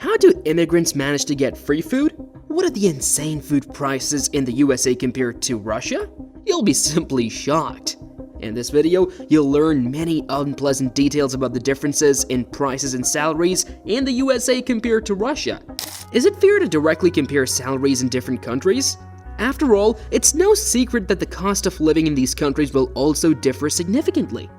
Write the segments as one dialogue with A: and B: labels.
A: How do immigrants manage to get free food? What are the insane food prices in the USA compared to Russia? You'll be simply shocked. In this video, you'll learn many unpleasant details about the differences in prices and salaries in the USA compared to Russia. Is it fair to directly compare salaries in different countries? After all, it's no secret that the cost of living in these countries will also differ significantly.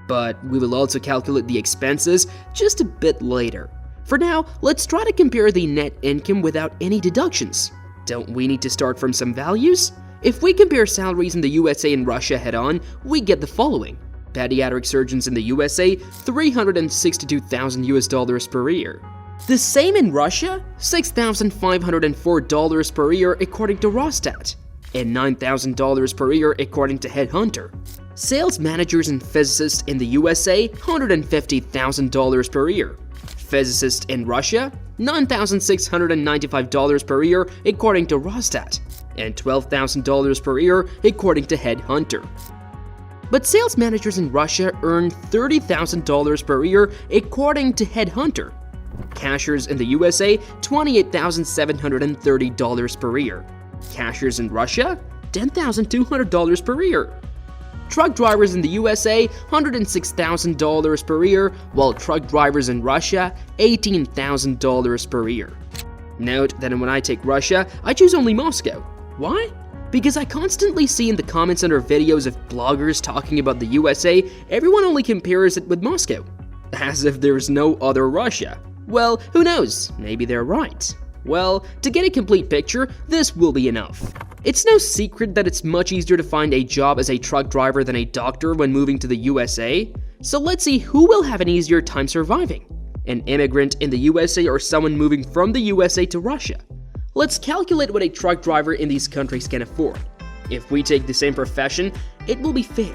A: But we will also calculate the expenses just a bit later. For now, let's try to compare the net income without any deductions. Don't we need to start from some values? If we compare salaries in the USA and Russia head-on, we get the following. Pediatric surgeons in the USA, $362,000 per year. The same in Russia, $6,504 per year according to Rosstat, and $9,000 per year according to Headhunter. Sales managers and physicists in the USA, $150,000 per year. Physicists in Russia, $9,695 per year according to Rosstat, and $12,000 per year according to Headhunter. But sales managers in Russia earn $30,000 per year according to Headhunter. Cashiers in the USA, $28,730 per year. Cashiers in Russia, $10,200 per year. Truck drivers in the USA, $106,000 per year, while truck drivers in Russia, $18,000 per year. Note that when I take Russia, I choose only Moscow. Why? Because I constantly see in the comments under videos of bloggers talking about the USA, everyone only compares it with Moscow, as if there's no other Russia. Well, who knows? Maybe they're right. Well, to get a complete picture, this will be enough. It's no secret that it's much easier to find a job as a truck driver than a doctor when moving to the USA. So let's see who will have an easier time surviving. An immigrant in the USA or someone moving from the USA to Russia. Let's calculate what a truck driver in these countries can afford. If we take the same profession, it will be fair.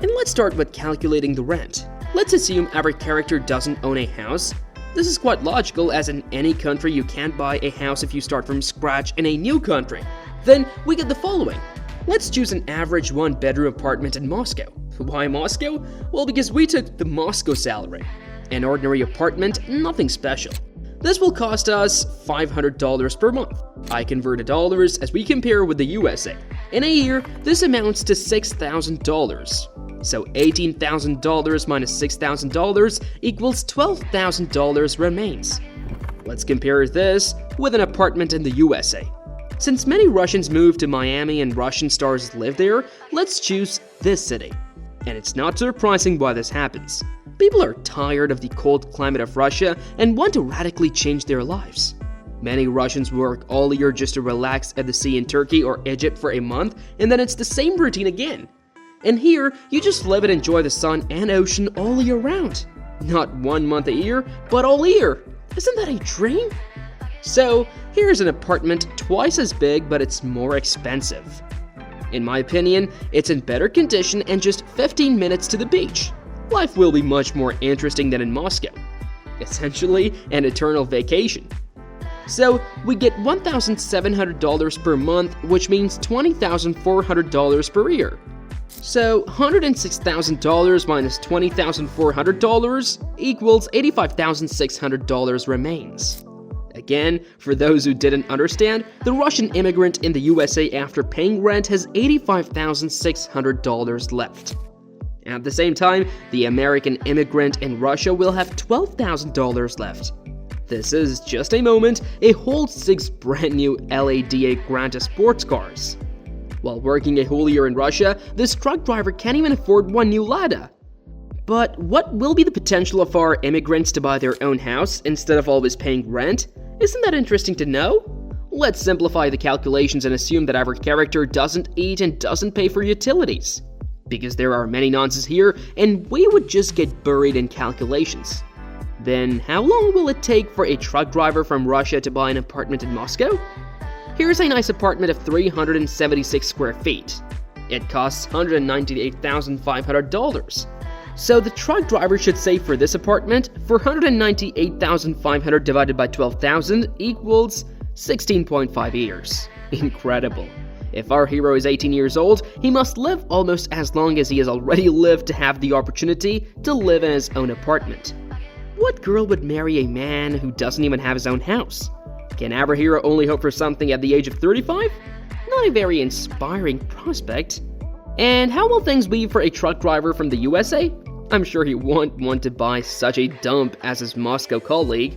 A: And let's start with calculating the rent. Let's assume our character doesn't own a house. This is quite logical, as in any country you can't buy a house if you start from scratch in a new country. Then we get the following. Let's choose an average one-bedroom apartment in Moscow. Why Moscow? Well, because we took the Moscow salary. An ordinary apartment, nothing special. This will cost us $500 per month. I convert to dollars as we compare with the USA. In a year, this amounts to $6,000. So $18,000 minus $6,000 equals $12,000 remains. Let's compare this with an apartment in the USA. Since many Russians move to Miami and Russian stars live there, let's choose this city. And it's not surprising why this happens. People are tired of the cold climate of Russia and want to radically change their lives. Many Russians work all year just to relax at the sea in Turkey or Egypt for a month, and then it's the same routine again. And here, you just live and enjoy the sun and ocean all year round. Not 1 month a year, but all year. Isn't that a dream? So, here's an apartment twice as big, but it's more expensive. In my opinion, it's in better condition and just 15 minutes to the beach. Life will be much more interesting than in Moscow. Essentially, an eternal vacation. So, we get $1,700 per month, which means $20,400 per year. So, $106,000 minus $20,400 equals $85,600 remains. Again, for those who didn't understand, the Russian immigrant in the USA after paying rent has $85,600 left. At the same time, the American immigrant in Russia will have $12,000 left. This is just a moment, a whole 6 brand new LADA Granta sports cars. While working a whole year in Russia, this truck driver can't even afford one new Lada. But what will be the potential of our immigrants to buy their own house instead of always paying rent? Isn't that interesting to know? Let's simplify the calculations and assume that our character doesn't eat and doesn't pay for utilities. Because there are many nonces here, and we would just get buried in calculations. Then how long will it take for a truck driver from Russia to buy an apartment in Moscow? Here's a nice apartment of 376 square feet. It costs $198,500. So the truck driver should save for this apartment for $198,500 divided by 12,000 equals 16.5 years. Incredible. If our hero is 18 years old, he must live almost as long as he has already lived to have the opportunity to live in his own apartment. What girl would marry a man who doesn't even have his own house? Can our hero only hope for something at the age of 35? Not a very inspiring prospect. And how will things be for a truck driver from the USA? I'm sure he won't want to buy such a dump as his Moscow colleague.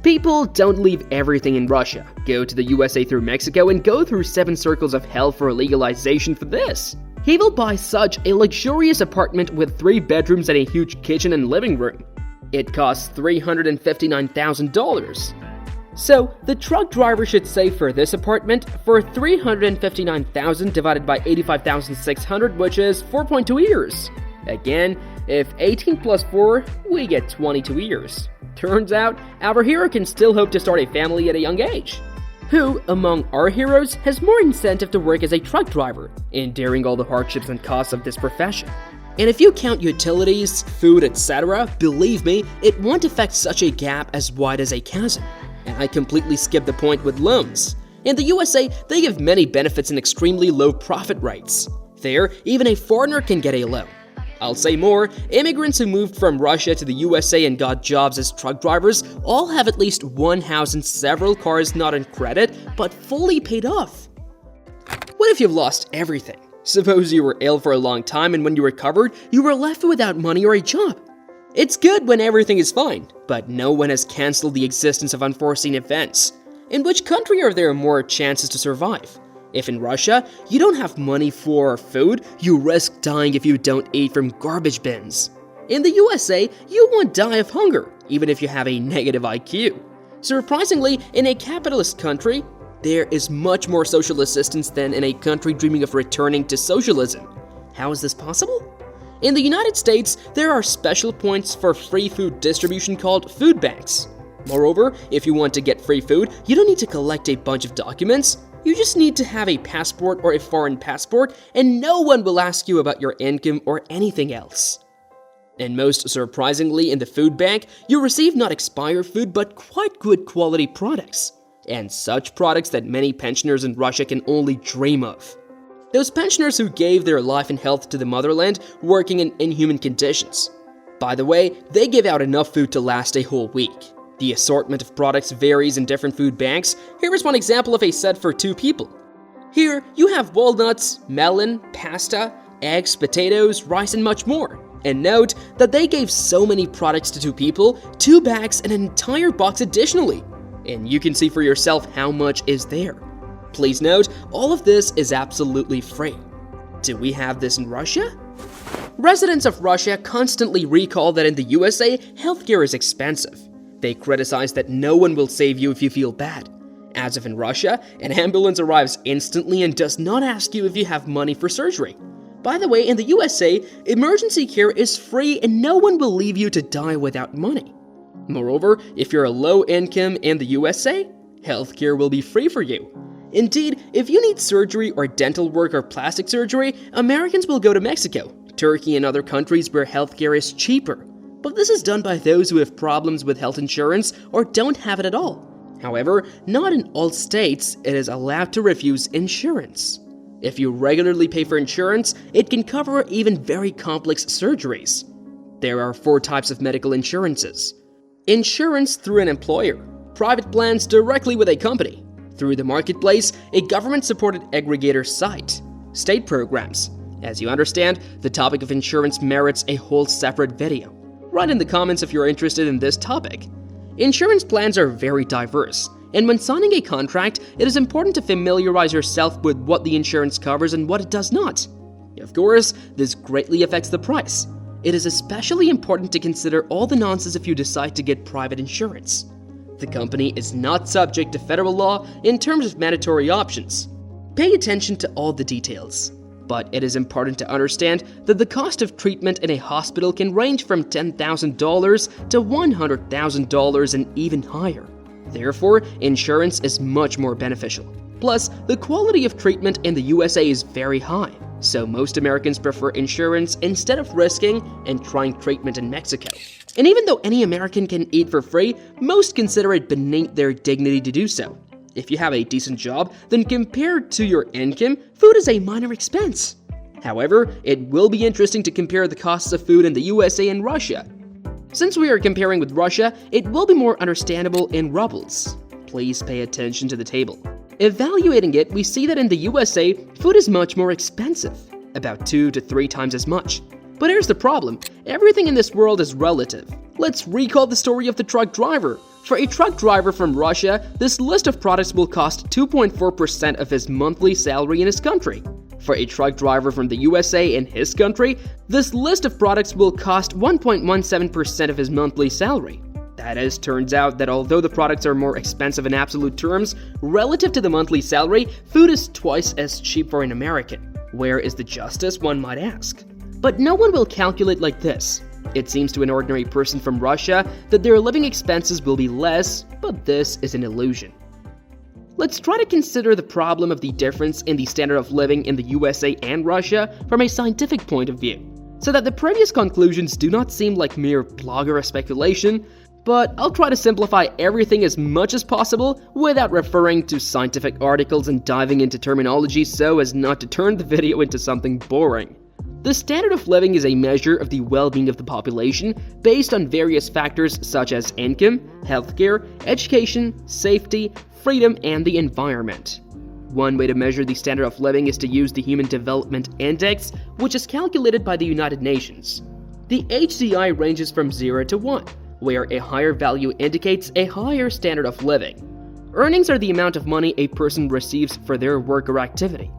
A: People don't leave everything in Russia, go to the USA through Mexico, and go through 7 circles of hell for legalization for this. He will buy such a luxurious apartment with 3 bedrooms and a huge kitchen and living room. It costs $359,000. So, the truck driver should save for this apartment for $359,000 divided by $85,600, which is 4.2 years. Again, if 18 plus 4, we get 22 years. Turns out, our hero can still hope to start a family at a young age. Who, among our heroes, has more incentive to work as a truck driver, enduring all the hardships and costs of this profession? And if you count utilities, food, etc., believe me, it won't affect such a gap as wide as a chasm. And I completely skipped the point with loans. In the USA, they give many benefits and extremely low profit rates. There, even a foreigner can get a loan. I'll say more, immigrants who moved from Russia to the USA and got jobs as truck drivers all have at least one house and several cars not on credit, but fully paid off. What if you've lost everything? Suppose you were ill for a long time and when you recovered, you were left without money or a job. It's good when everything is fine, but no one has cancelled the existence of unforeseen events. In which country are there more chances to survive? If in Russia, you don't have money for food, you risk dying if you don't eat from garbage bins. In the USA, you won't die of hunger, even if you have a negative IQ. Surprisingly, in a capitalist country, there is much more social assistance than in a country dreaming of returning to socialism. How is this possible? In the United States, there are special points for free food distribution called food banks. Moreover, if you want to get free food, you don't need to collect a bunch of documents. You just need to have a passport or a foreign passport, and no one will ask you about your income or anything else. And most surprisingly, in the food bank, you receive not expired food, but quite good quality products. And such products that many pensioners in Russia can only dream of. Those pensioners who gave their life and health to the motherland, working in inhuman conditions. By the way, they give out enough food to last a whole week. The assortment of products varies in different food banks. Here is one example of a set for 2 people. Here, you have walnuts, melon, pasta, eggs, potatoes, rice, and much more. And note that they gave so many products to 2 people, 2 bags, and an entire box additionally. And you can see for yourself how much is there. Please note, all of this is absolutely free. Do we have this in Russia? Residents of Russia constantly recall that in the USA, healthcare is expensive. They criticize that no one will save you if you feel bad. As if in Russia, an ambulance arrives instantly and does not ask you if you have money for surgery. By the way, in the USA, emergency care is free and no one will leave you to die without money. Moreover, if you're a low income in the USA, healthcare will be free for you. Indeed, if you need surgery or dental work or plastic surgery, Americans will go to Mexico, Turkey, and other countries where healthcare is cheaper. But this is done by those who have problems with health insurance or don't have it at all. However, not in all states it is allowed to refuse insurance. If you regularly pay for insurance, it can cover even very complex surgeries. There are 4 types of medical insurances. Insurance through an employer, private plans directly with a company, through the marketplace, a government-supported aggregator site, state programs. As you understand, the topic of insurance merits a whole separate video. Write in the comments if you're interested in this topic. Insurance plans are very diverse, and when signing a contract, it is important to familiarize yourself with what the insurance covers and what it does not. Of course, this greatly affects the price. It is especially important to consider all the nonsense if you decide to get private insurance. The company is not subject to federal law in terms of mandatory options. Pay attention to all the details. But it is important to understand that the cost of treatment in a hospital can range from $10,000 to $100,000 and even higher. Therefore, insurance is much more beneficial. Plus, the quality of treatment in the USA is very high, so most Americans prefer insurance instead of risking and trying treatment in Mexico. And even though any American can eat for free, most consider it beneath their dignity to do so. If you have a decent job, then compared to your income, food is a minor expense. However, it will be interesting to compare the costs of food in the USA and Russia. Since we are comparing with Russia, it will be more understandable in rubles. Please pay attention to the table. Evaluating it, we see that in the USA, food is much more expensive, about 2 to 3 times as much. But here's the problem, everything in this world is relative. Let's recall the story of the truck driver. For a truck driver from Russia, this list of products will cost 2.4% of his monthly salary in his country. For a truck driver from the USA in his country, this list of products will cost 1.17% of his monthly salary. That is, turns out that although the products are more expensive in absolute terms, relative to the monthly salary, food is twice as cheap for an American. Where is the justice, one might ask? But no one will calculate like this. It seems to an ordinary person from Russia that their living expenses will be less, but this is an illusion. Let's try to consider the problem of the difference in the standard of living in the USA and Russia from a scientific point of view, so that the previous conclusions do not seem like mere blogger speculation, but I'll try to simplify everything as much as possible without referring to scientific articles and diving into terminology so as not to turn the video into something boring. The standard of living is a measure of the well-being of the population based on various factors such as income, healthcare, education, safety, freedom, and the environment. One way to measure the standard of living is to use the Human Development Index, which is calculated by the United Nations. The HDI ranges from 0 to 1, where a higher value indicates a higher standard of living. Earnings are the amount of money a person receives for their work or activity.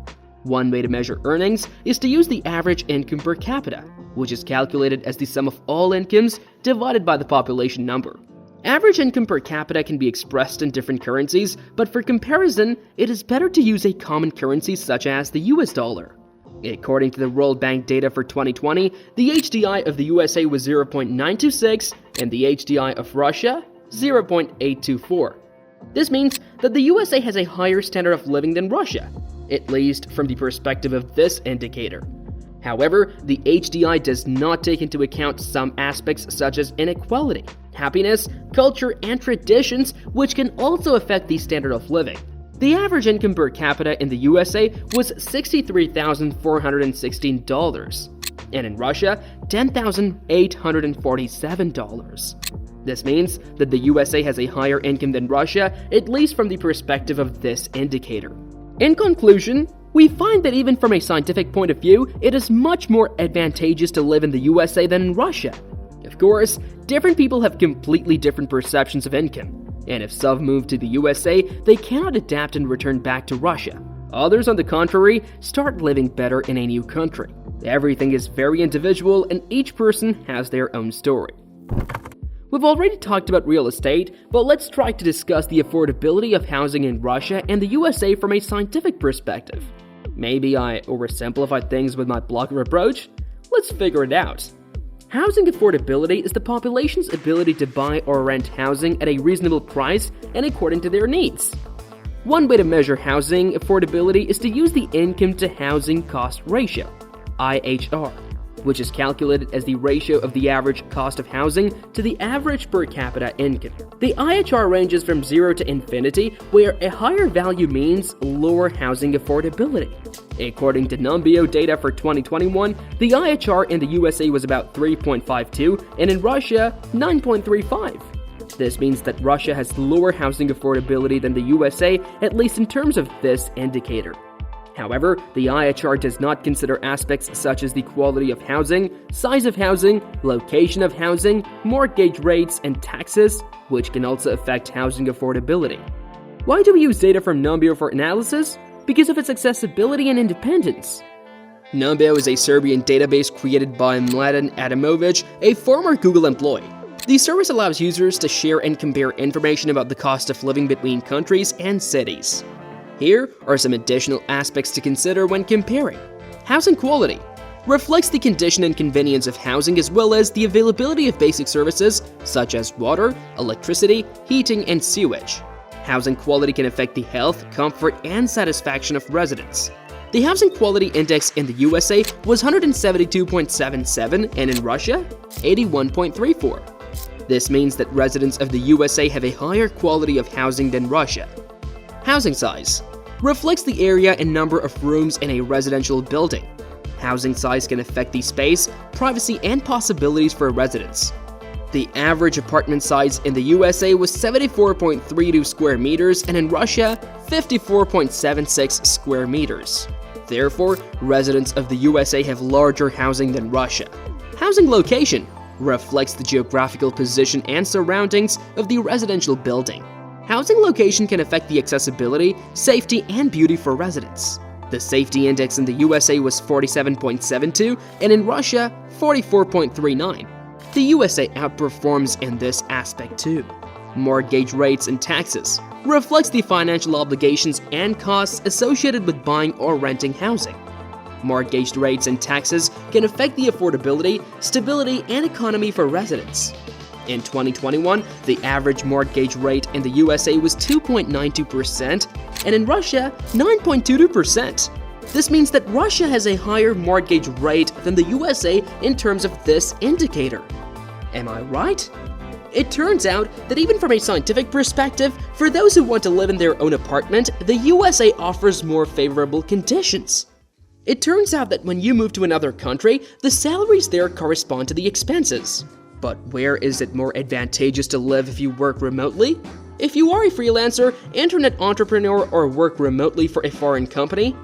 A: One way to measure earnings is to use the average income per capita, which is calculated as the sum of all incomes divided by the population number. Average income per capita can be expressed in different currencies, but for comparison, it is better to use a common currency such as the US dollar. According to the World Bank data for 2020, the HDI of the USA was 0.926 and the HDI of Russia, 0.824. This means that the USA has a higher standard of living than Russia, at least from the perspective of this indicator. However, the HDI does not take into account some aspects such as inequality, happiness, culture, and traditions, which can also affect the standard of living. The average income per capita in the USA was $63,416, and in Russia, $10,847. This means that the USA has a higher income than Russia, at least from the perspective of this indicator. In conclusion, we find that even from a scientific point of view, it is much more advantageous to live in the USA than in Russia. Of course, different people have completely different perceptions of income, and if some move to the USA, they cannot adapt and return back to Russia. Others, on the contrary, start living better in a new country. Everything is very individual, and each person has their own story. We've already talked about real estate, but let's try to discuss the affordability of housing in Russia and the USA from a scientific perspective. Maybe I oversimplified things with my blogger approach? Let's figure it out. Housing affordability is the population's ability to buy or rent housing at a reasonable price and according to their needs. One way to measure housing affordability is to use the income to housing cost ratio, IHR, which is calculated as the ratio of the average cost of housing to the average per capita income. The IHR ranges from 0 to infinity, where a higher value means lower housing affordability. According to Numbeo data for 2021, the IHR in the USA was about 3.52 and in Russia, 9.35. This means that Russia has lower housing affordability than the USA, at least in terms of this indicator. However, the IHR does not consider aspects such as the quality of housing, size of housing, location of housing, mortgage rates, and taxes, which can also affect housing affordability. Why do we use data from Numbeo for analysis? Because of its accessibility and independence. Numbeo is a Serbian database created by Mladen Adamovic, a former Google employee. The service allows users to share and compare information about the cost of living between countries and cities. Here are some additional aspects to consider when comparing. Housing quality reflects the condition and convenience of housing as well as the availability of basic services such as water, electricity, heating, and sewage. Housing quality can affect the health, comfort, and satisfaction of residents. The Housing Quality Index in the USA was 172.77 and in Russia, 81.34. This means that residents of the USA have a higher quality of housing than Russia. Housing size reflects the area and number of rooms in a residential building. Housing size can affect the space, privacy, and possibilities for residents. The average apartment size in the USA was 74.32 square meters and in Russia, 54.76 square meters. Therefore, residents of the USA have larger housing than Russia. Housing location reflects the geographical position and surroundings of the residential building. Housing location can affect the accessibility, safety, and beauty for residents. The safety index in the USA was 47.72 and in Russia, 44.39. The USA outperforms in this aspect too. Mortgage rates and taxes reflects the financial obligations and costs associated with buying or renting housing. Mortgage rates and taxes can affect the affordability, stability, and economy for residents. In 2021, the average mortgage rate in the USA was 2.92% and in Russia, 9.22%. This means that Russia has a higher mortgage rate than the USA in terms of this indicator. Am I right? It turns out that even from a scientific perspective, for those who want to live in their own apartment, the USA offers more favorable conditions. It turns out that when you move to another country, the salaries there correspond to the expenses. But where is it more advantageous to live if you work remotely? If you are a freelancer, internet entrepreneur, or work remotely for a foreign company?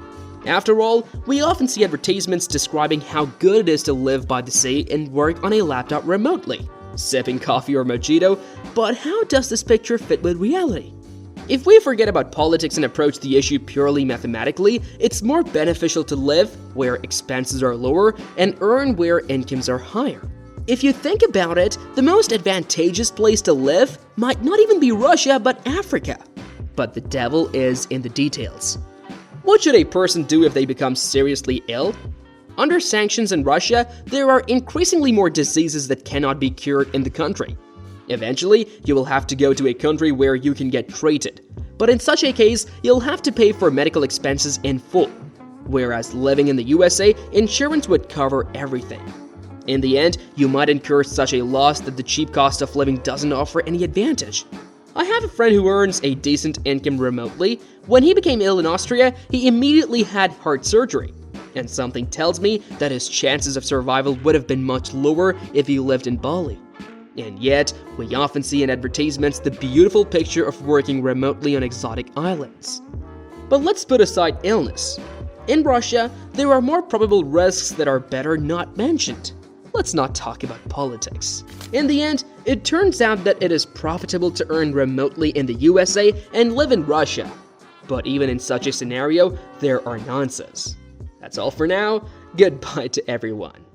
A: After all, we often see advertisements describing how good it is to live by the sea and work on a laptop remotely, sipping coffee or mojito, but how does this picture fit with reality? If we forget about politics and approach the issue purely mathematically, it's more beneficial to live where expenses are lower and earn where incomes are higher. If you think about it, the most advantageous place to live might not even be Russia but Africa. But the devil is in the details. What should a person do if they become seriously ill? Under sanctions in Russia, there are increasingly more diseases that cannot be cured in the country. Eventually, you will have to go to a country where you can get treated. But in such a case, you'll have to pay for medical expenses in full. Whereas living in the USA, insurance would cover everything. In the end, you might incur such a loss that the cheap cost of living doesn't offer any advantage. I have a friend who earns a decent income remotely. When he became ill in Austria, he immediately had heart surgery. And something tells me that his chances of survival would have been much lower if he lived in Bali. And yet, we often see in advertisements the beautiful picture of working remotely on exotic islands. But let's put aside illness. In Russia, there are more probable risks that are better not mentioned. Let's not talk about politics. In the end, it turns out that it is profitable to earn remotely in the USA and live in Russia. But even in such a scenario, there are nuances. That's all for now. Goodbye to everyone.